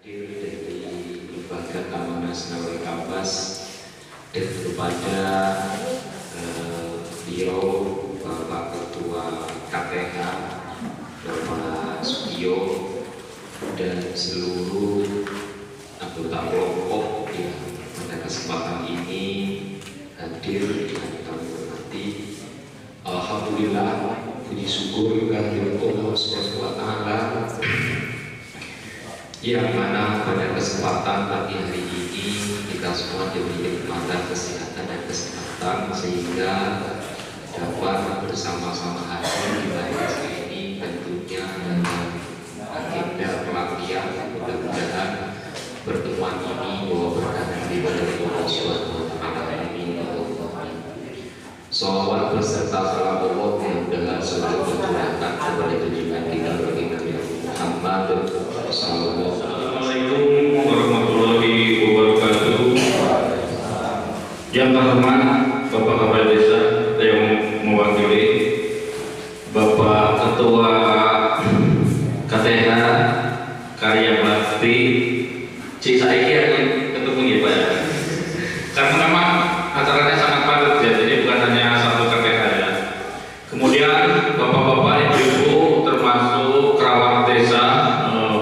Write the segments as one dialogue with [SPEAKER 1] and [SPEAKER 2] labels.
[SPEAKER 1] dari Lembaga Keamanan Nasional Kampas dan kepada beliau Bapak Ketua KPH Bapak Sugiyo dan seluruh anggota kelompok yang pada kesempatan ini hadir yang kami hormati. Alhamdulillah, puji syukur kehadirat Allah Subhanahu wa Ta'ala yang mana pada kesempatan pagi hari ini kita semua diberi kenikmatan kesehatan dan kesempatan sehingga dapat bersama-sama hadir di majelis ini tentunya dengan agenda pelatihan. Mudah-mudahan pertemuan ini bahwa berkah daripada Allah Subhanahu wa Ta'ala ini. Salawat beserta salam Allah mudah-mudahan selalu tercurahkan kepada junjungan kita Nabi Muhammad.
[SPEAKER 2] Assalamualaikum warahmatullahi wabarakatuh. Yang terhormat Bapak Kepala Desa yang mewakili Bapak Ketua KTH Karya Bakti Cisaiki ketemu ya Pak ya. Karena memang acaranya sangat padat ya, jadi bukan hanya satu KTH ya. Kemudian Bapak-bapak Ibu termasuk kerabat desa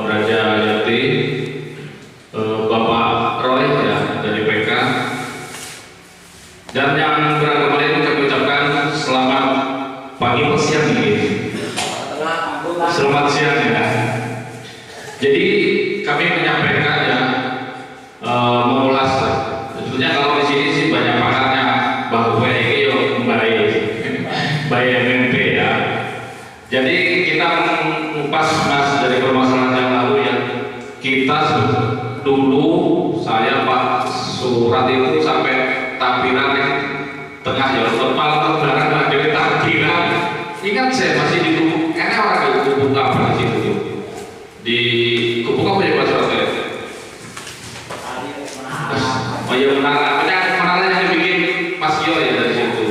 [SPEAKER 2] Braja Yati, Bapak Roy ya dari PK, dan yang beragama lain kami ucapkan selamat pagi atau siang nih. Selamat siang ya. Jadi kami menyampaikan ya mengulas. Sebetulnya kalau di sini sih banyak pakarnya bahwa ini yo baik MMP ya. Jadi kita mengupas mas dari permasalahan yang lalu ya. Kita dulu saya Pak Surat itu sampai tampilan tengah ya kepala terbelakang ada di tampilan. Ingat saya masih di Gubuk, enak orang di Gubuk apa di situ? Di Gubuk apa ya Pak Surat ya? Oh iya menara yang dibikin Mas Gio ya dari situ.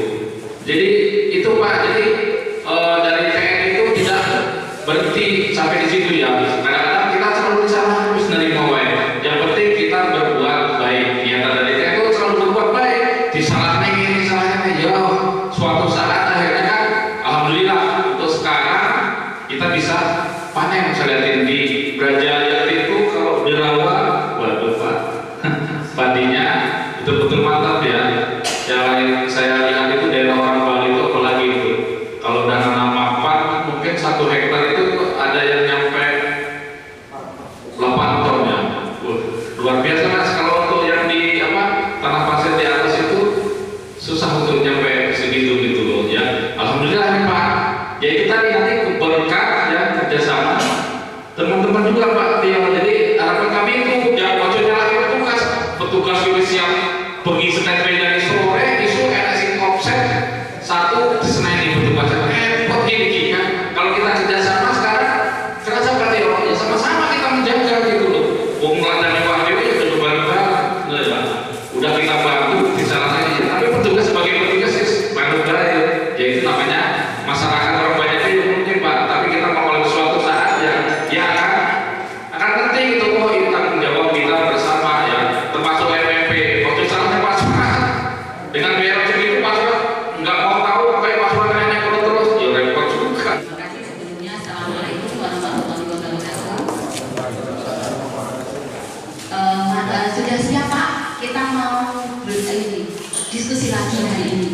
[SPEAKER 2] Jadi itu Pak, jadi dari TNI itu tidak berhenti sampai di situ ya. Kadang-kadang kita selalu di sana terus nerima wae. Yang penting kita berbuat baik. Ya dari TNI itu selalu berbuat baik. Disalahkan ini, salahnya ya. Suatu saat akhirnya kan, alhamdulillah untuk sekarang kita bisa panen. Saya lihatin di Braja Yati itu kalau dirawat, waduh Pak, padinya betul-betul mantap ya. Yang saya lihat itu daerah orang Bali itu apalagi itu. Kalau udah nanam mapan mungkin 1 hektar itu ada yang nyampe 8 ton ya. Luar biasa Mas. Kalau untuk yang di tanah pasir di atas itu susah untuk nyampe segitu gitu loh ya. Alhamdulillah nih Pak. Ya kita nanti berkat ya kerjasama teman-teman juga Pak. Jadi harapan kami itu ya maksudnya lagi petugas itu siap pergi setelah dari sore isu NSI offset satu Senin di petugas repot gini kan. Kalau kita kerjasama sekarang kerasa berarti ya sama-sama kita menjaga gitu loh. Wong meladani wahyu ya udah bareng-bareng ya. Udah kita bantu di sana saja. Tapi petugas sebagai petugas bareng-bareng ya itu namanya masyarakat orang banyak itu mungkin Pak. Tapi kita mau oleh suatu saat ya akan penting itu kok ini tanggung jawab kita bersama ya. Termasuk MMP. Waktu salahnya Pak Surat dengan biaya segitu Pak Surat nggak mau tahu kayak Pak Surat nanya terus ya repot juga.
[SPEAKER 3] Terima kasih sebelumnya. Assalamualaikum warahmatullahi wabarakatuh. Sudah siap Pak? Kita mau diskusi lagi hari ini.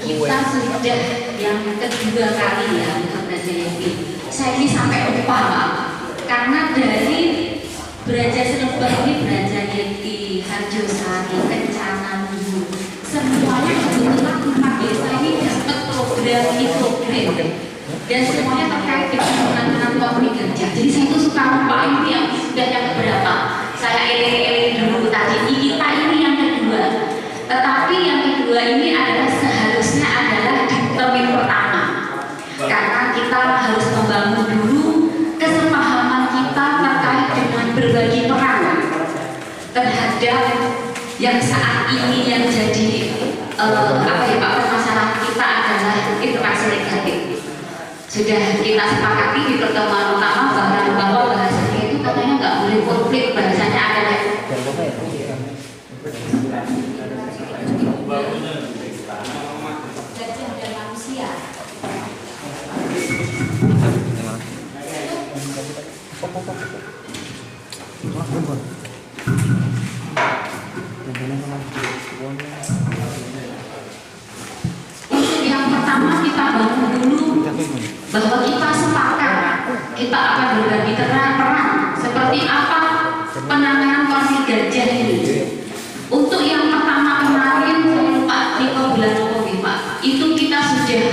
[SPEAKER 3] Kita sudah yang kedua kali ya untuk Braja Yati. Saya ini sampai lupa Pak, karena dari Braja Serebah ini Braja Yati, Harjosari, Kencana, Luhur, semuanya kebetulan 4 desa ini dapat program mikrogreen dan semuanya terkait dengan penanganan konflik kerja. Jadi saya itu suka lupa ini yang sudah yang berapa. Saya eling-eling dulu tadi. Kita ini yang kedua. Tetapi yang kedua ini adalah seharusnya adalah di termin pertama. Karena kita harus membangun dulu kesepahaman kita terkait dengan berbagi peran terhadap yang saat ini yang jadi permasalahan kita adalah interaksi negatif. Sudah kita sepakati di pertemuan utama bahwa bahasanya itu katanya nggak boleh konflik, bahasanya ada gajah dan manusia. Yang pertama kita bangun dulu bahwa kita sepakat kita akan berbagi peran seperti apa penanganan konflik gajah ini. Untuk yang pertama kemarin saya lupa di bulan Oktober Pak, itu kita sudah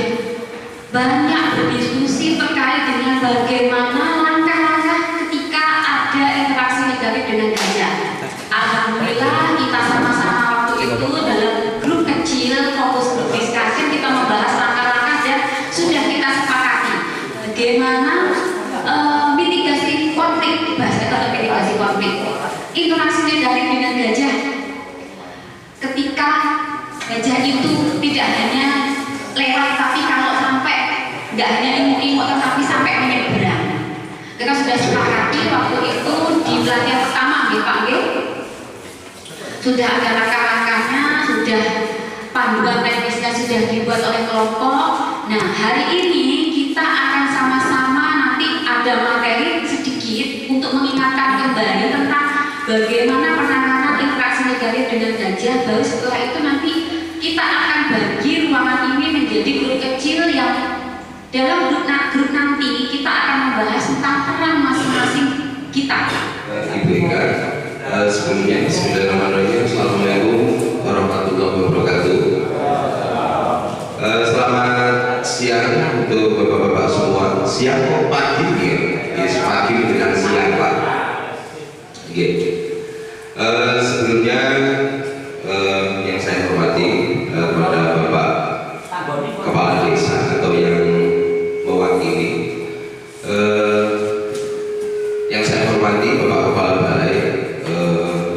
[SPEAKER 3] banyak berdiskusi terkait dengan bagaimana langkah-langkah ketika ada interaksi negatif dengan gajah. Alhamdulillah kita sama-sama waktu itu dalam grup kecil fokus grup discussion kita membahas langkah-langkah dan sudah kita sepakati bagaimana mitigasi konflik, bahasa atau mitigasi konflik interaksi negatif dengan gajah. Ketika gajah itu tidak hanya lewat, tapi kalau sampai nggak hanya imut-imut tetapi sampai menyeberang. Kita sudah sepakati waktu itu di pelatihan pertama dipanggil, sudah ada langkah-langkahnya, sudah panduan teknisnya sudah dibuat oleh kelompok. Nah hari ini kita akan sama-sama nanti ada materi sedikit untuk mengingatkan kembali tentang bagaimana penanganan interaksi negatif dengan gajah. Baru setelah itu nanti kita akan bagi ruangan ini menjadi grup kecil yang dalam grup nanti kita akan membahas tentang peran masing-masing kita.
[SPEAKER 1] Ibu Eka, sebelumnya bismillahirrahmanirrahim. Assalamualaikum warahmatullahi wabarakatuh. Selamat siang untuk bapak-bapak semua. Siang atau pagi ya? Yes, pagi dengan siang Pak. Sebelumnya yang saya hormati kepada Bapak Kepala Desa atau yang mewakili, yang saya hormati Bapak Kepala Balai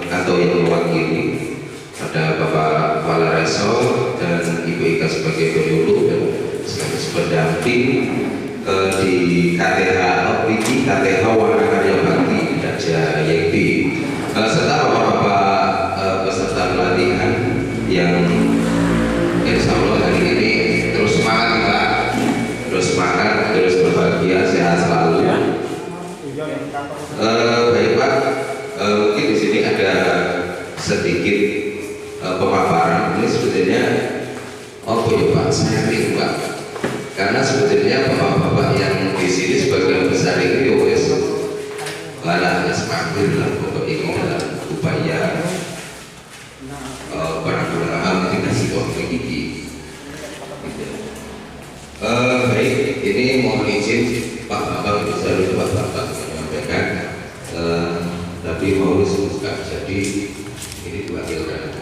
[SPEAKER 1] atau yang mewakili, ada Bapak Kepala Resor dan Ibu Ika sebagai penyuluh dan sebagai pendamping di KTH OPD, KTH Warna Karya Bakti Gajah YB, serta bapak-bapak peserta pelatihan yang insya Allah hari ini terus semangat Pak, terus semangat, terus berbahagia, sehat selalu. Baik Pak, mungkin di sini ada sedikit pemaparan. Ini sebetulnya ya Pak, saya rindu Pak, karena sebetulnya bapak-bapak yang di sini sebagian besar ini wes malah semakin lah pokok ini dalam upaya penanggulangan mitigasi konflik ini. Baik, ini mohon izin Pak Bambang bisa lupa Bapak menyampaikan, tapi mau disebutkan jadi ini diwakilkan.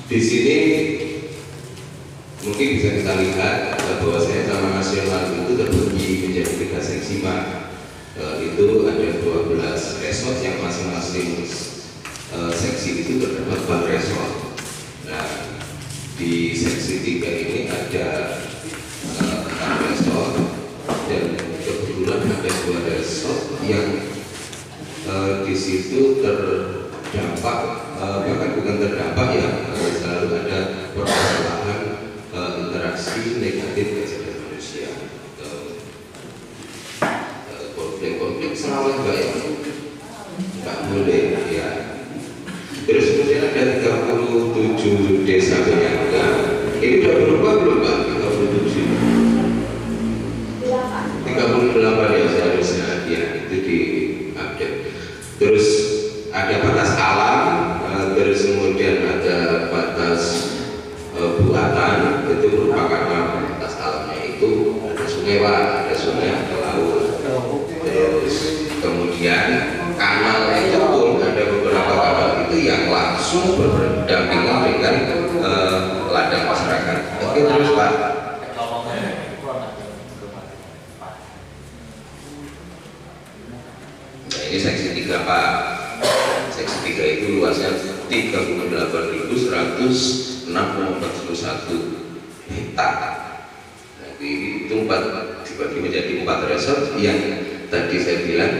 [SPEAKER 1] Di sini mungkin bisa kita lihat bahwa saya taman nasional itu terbagi menjadi 3 seksi Pak. Itu ada 12 resort yang masing-masing seksi itu terdapat 4 resort. Nah, di seksi 3 ini ada 6 resort dan kebetulan ada 2 resort yang di situ terdampak, bahkan bukan terdampak ya, selalu ada permasalahan interaksi negatif dengan manusia, konflik selalu nggak boleh ya. Terus kemudian ada 37 desa penyangga. Ini udah berubah belum Pak? 38 ya seharusnya ya, itu di update. Terus ada batas alam, terus kemudian ada batas buatan, itu merupakan batas alamnya itu ada sungai Pak, ada sungai, ada laut. Terus kemudian kanal itu pun ada beberapa kanal itu yang langsung berdampingan dengan ladang masyarakat. Oke terus Pak. Nah, ini seksi 3 Pak. Seksi 3 itu luasnya 38.106,41 hektar. Nah, itu 4
[SPEAKER 4] dibagi menjadi 4 resort yang tadi saya bilang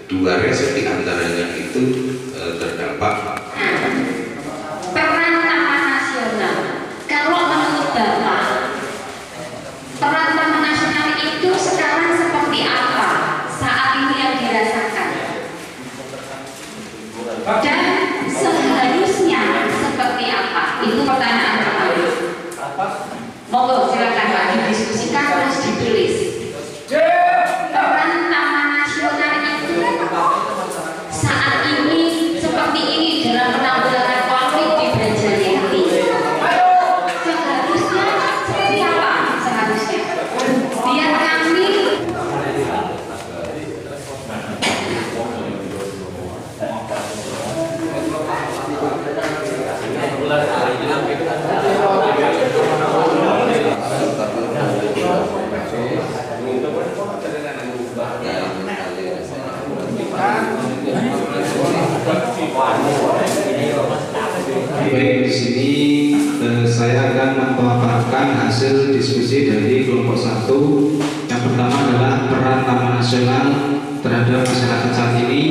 [SPEAKER 4] 2 resort diantaranya itu terdampak.
[SPEAKER 3] Peran Taman Nasional, kalau menurut Bapak, peran Taman Nasional itu sekarang seperti apa saat ini yang dirasakan? Dan seharusnya seperti apa? Itu pertanyaan pertama. Monggo silakan Pak didiskusikan terus ditulis. Peran Taman Nasional itu saat ini seperti ini dalam penanggulangan konflik di Banjarnegara. Seharusnya seperti apa? Seharusnya biar kami
[SPEAKER 5] Baik, di sini saya akan memaparkan hasil diskusi dari kelompok 1. Yang pertama adalah peran Taman Nasional terhadap masyarakat saat ini.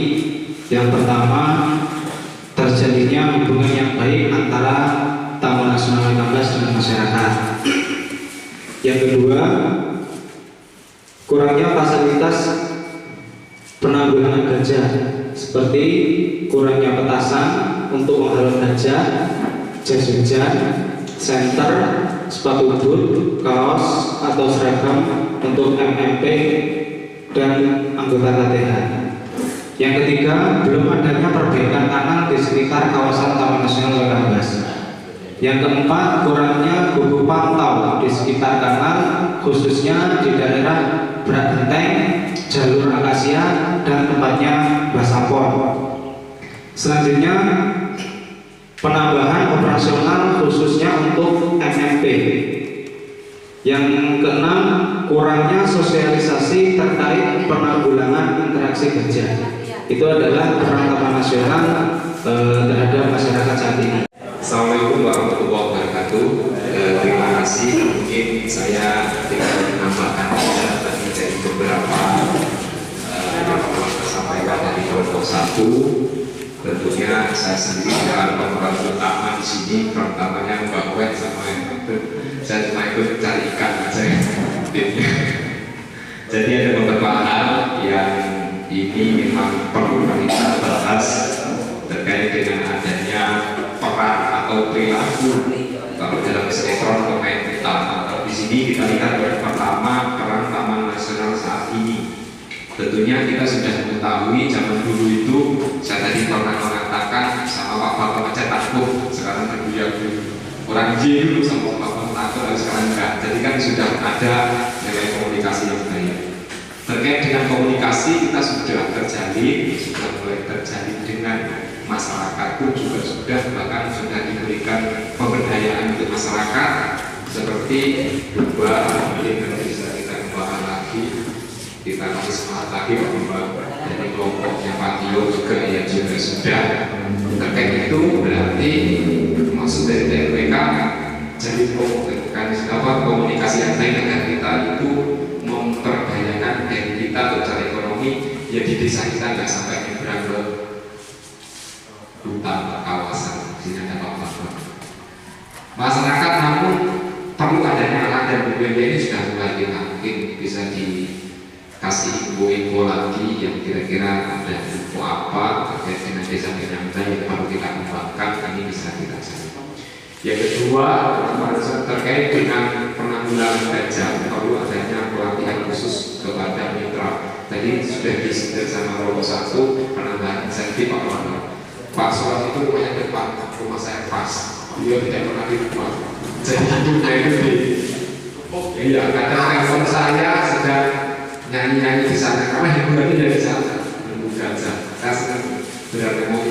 [SPEAKER 5] Yang pertama, terjadinya hubungan yang baik antara Taman Nasional 15 dengan masyarakat. Yang kedua, kurangnya fasilitas penanggulangan gajah seperti kurangnya petasan untuk menghalau gajah, jas hujan, senter, sepatu boot, kaos atau seragam untuk MMP dan anggota KTH. Yang ketiga, belum adanya perbaikan kanal di sekitar kawasan Taman Nasional Waikambas. Yang keempat, kurangnya guru pantau di sekitar kanal, khususnya di daerah Brakenteng, jalur Akasia, dan tempatnya Basapor. Selanjutnya, penambahan operasional khususnya untuk MMP. Yang keenam, kurangnya sosialisasi terkait penanggulangan interaksi gajah. Itu adalah peran Taman Nasional terhadap masyarakat saat ini.
[SPEAKER 1] Assalamualaikum warahmatullahi wabarakatuh. Terima kasih. Mungkin saya tinggal menambahkan saja tadi dari beberapa yang disampaikan dari kelompok 1. Tentunya saya sendiri adalah pemeran utama di sini. Pertamanya Mbak Wen sama yang itu. Saya cuma ikut cari ikan aja. Jadi ada beberapa hal yang ini memang perlu kita bahas terkait dengan adanya peran atau perilaku kalau dalam sinetron pemain kita. Di sini kita lihat yang pertama peran Taman Nasional saat ini. Tentunya kita sudah mengetahui zaman dulu itu saya tadi pernah mengatakan sama Pak Bapak aja takut, sekarang berbuyar orang J dulu sama Pak Bapak takut dan sekarang enggak. Jadi kan sudah ada nilai komunikasi yang baik. Terkait dengan komunikasi kita sudah terjalin, sudah mulai terjalin dengan masyarakat pun juga sudah, bahkan sudah diberikan pemberdayaan untuk masyarakat seperti dua mungkin nanti bisa kita kembangkan lagi, kita kasih semangat lagi bahwa dari kelompoknya Pak Tio juga yang juga sudah terkait itu berarti maksud dari TNPK jadi komunikasi yang baik agar kita itu memperdayakan diri kita untuk cari ekonomi ya di desa kita nggak sampai nyebrang ke hutan kawasan sini ada apa-apa. Masyarakat namun perlu adanya alat dan BPD ini sudah mulai kita mungkin bisa dikasih info lagi yang kira-kira ada info apa terkait dengan desa penyangga yang perlu kita kembangkan, ini bisa kita cari. Yang kedua terkait dengan penanggulangan gajah perlu adanya pelatihan khusus kepada mitra. Tadi sudah disebut sama kelompok 1 penambahan insentif Pak Wano. Pak Soal itu rumahnya depan rumah saya pas, beliau tidak pernah di rumah. Jadi hidupnya itu iya, kadang telepon saya sedang nyanyi-nyanyi di sana karena hiburannya dari sana menunggu gajah. Saya sedang berada mau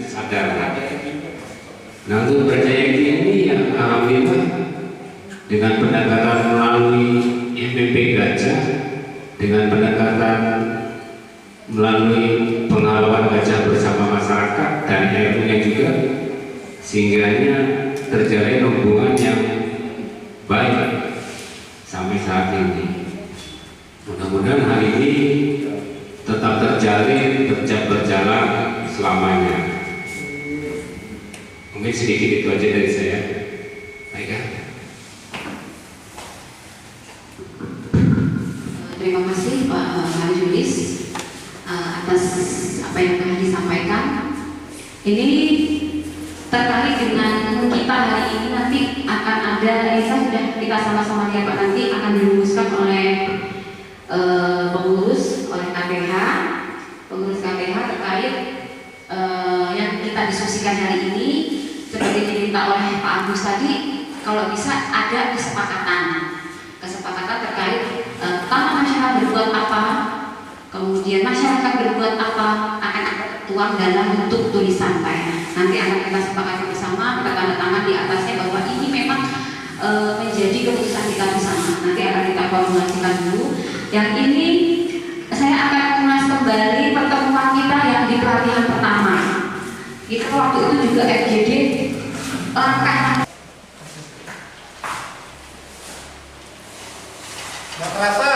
[SPEAKER 1] sadar.
[SPEAKER 5] Nah, untuk proyek ini yang alhamdulillah dengan pendekatan melalui MMP gajah, dengan pendekatan melalui pengawalan gajah bersama masyarakat dan RU-nya juga, sehingga terjalin hubungan yang baik sampai saat ini.
[SPEAKER 6] mudah-mudahan hari ini tetap terjalin, berjalan selamanya. Mungkin sedikit itu aja dari saya. Baik ya.
[SPEAKER 3] Terima kasih Pak Julis atas apa yang telah disampaikan. Ini terkait dengan kita hari ini nanti akan ada, sudah kita sama-sama lihat Pak, nanti akan dirumuskan oleh pengurus KPH terkait yang kita diskusikan hari ini. Seperti diminta oleh Pak Agus tadi, kalau bisa ada kesepakatan terkait taman masyarakat berbuat apa, kemudian masyarakat berbuat apa, akan tertuang dalam bentuk tulisan Pak. Nanti akan kita sepakati bersama, kita tanda tangan di atasnya bahwa ini memang menjadi keputusan kita bersama. Nanti akan kita formulasikan dulu. Yang ini saya akan ulas kembali pertemuan kita yang di pelatihan pertama. Kita waktu itu juga FGD langkah.
[SPEAKER 7] Nggak kerasa.